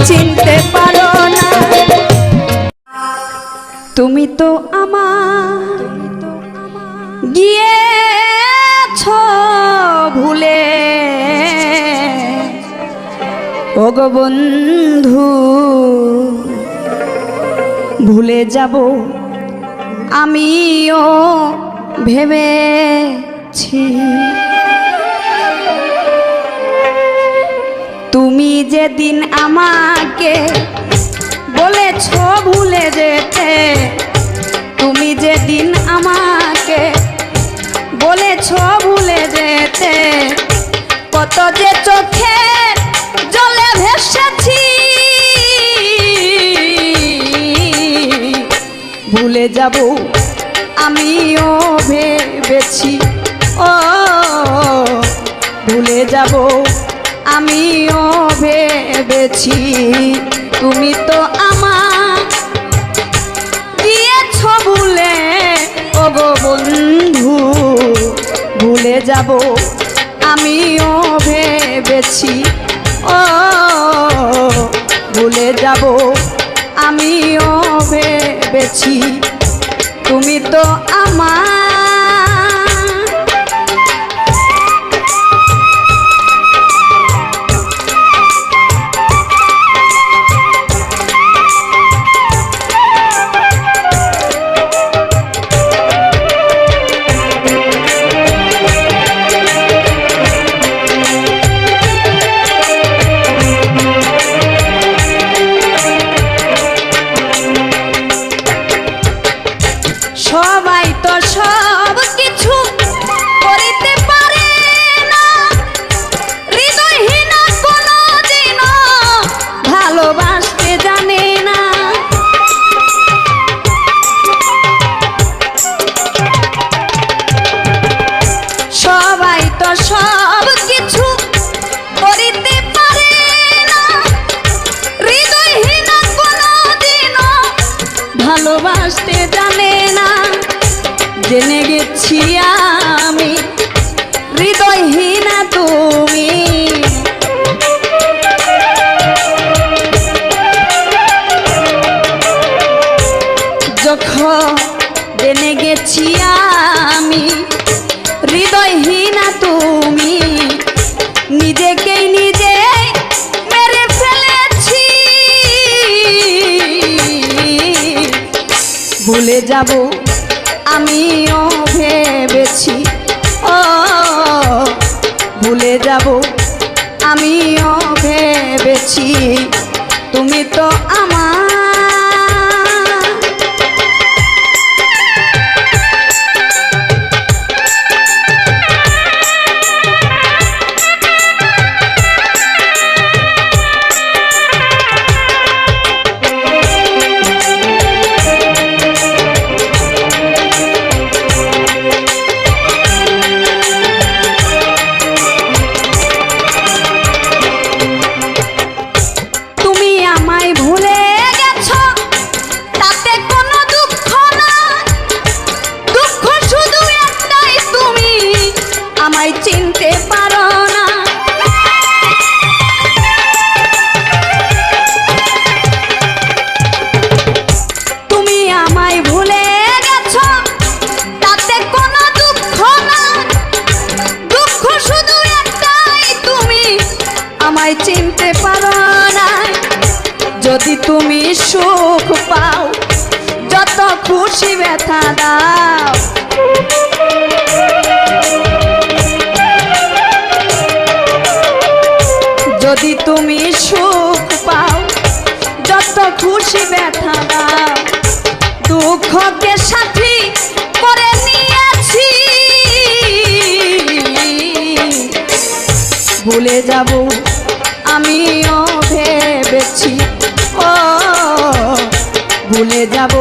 চিনতে পারো না। তুমি তো আমার গিয়েছ ভুলে ওগো বন্ধু, ভুলে যাব আমিও ভেবেছি। তুমি যেদিন আমাকে বলেছ ভুলে যেতে, তুমি যেদিন আমাকে বলেছ ভুলে যেতে, কত যে চোখে জলে ভেসেছি। ভুলে যাব আমিও ভেবেছি, ও ভুলে যাব আমিও ভেবেছি। তুমি তো আমার গিয়েছ ভুলে ওগো বন্ধু, ভুলে যাব আমিও ভেবেছি। ও ভুলে যাব আমিও ভেবেছি। তুমি তো আমার সবাই তো সব কিছু করিতে পারে না, হৃদয়হীনা কোনো দিন ভালোবাসতে জানে না। সবাই তো সব কিছু করিতে পারে না, হৃদয়হীনা কোনো দিন ভালোবাসতে জানে না। জেনে গেছি আমি হৃদয়হীনা তুমি, যখন জেনে গেছি আমি হৃদয়হীনা তুমি, নিজেকেই নিজে মেরে ফেলেছি। ভুলে যাব আমিও ভেবেছি, ও ভুলে যাব আমিও ভেবেছি। তুমি তো আমার চিনতে পারো না। তুমি আমায় ভুলে গেছো তাতে কোনো দুঃখ না, দুঃখ শুধু একটাই তুমি আমায় চিনতে পারো না। যদি তুমি সুখ পাও যত খুশি ব্যথা দাও, যদি তুমি সুখ পাও যত খুশি ব্যথা দাও, দুঃখকে সাথী করে নিয়েছি। ভুলে যাব আমিও ভেবেছি, ও ভুলে যাব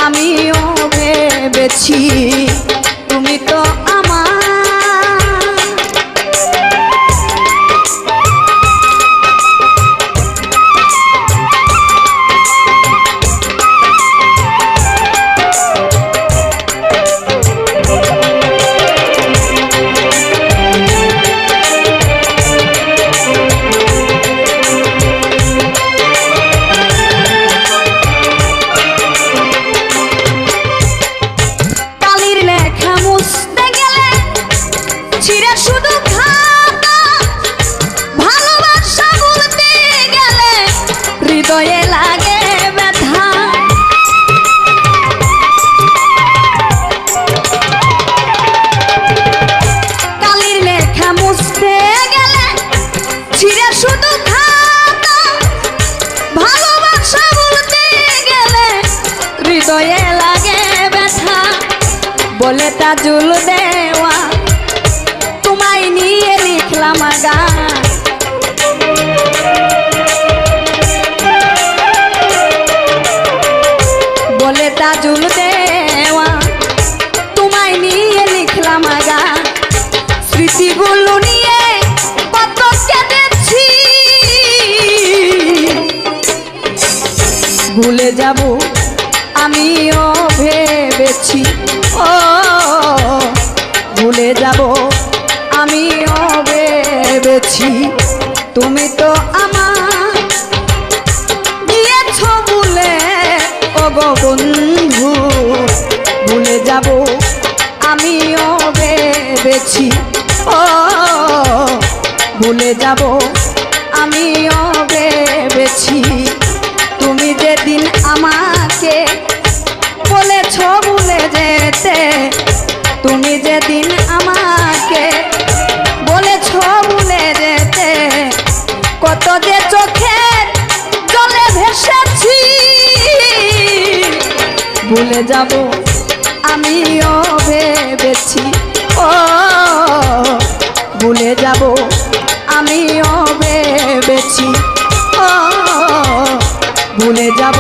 আমিও ভেবেছি। তুমি তো আমার হৃদয়ে লাগে ব্যথা বলে তাজুল দেওয়া তোমায় নিয়ে লিখলাম গান বলে তাজুল দেওয়া তোমায় নিয়ে লিখলাম গান স্মৃতিগুলো নিয়ে কত কেঁদেছি ভুলে যাব আমিও ভেবেছি ও ভুলে যাব আমিও ভেবেছি তুমি তো আমার গিয়েছো ভুলে ও গো বন্ধু ভুলে যাব আমিও ভেবেছি ও ভুলে যাব আমিও ভেবেছি তুমি যেদিন আমাকে বলেছ ভুলে যেতে তুমি যেদিন আমাকে বলেছ ভুলে যেতে কত যে চোখের জলে ভেসেছি ভুলে যাব আমিও ভেবেছি ও ভুলে যাব আমিও ভেবেছি ও ভুলে যাব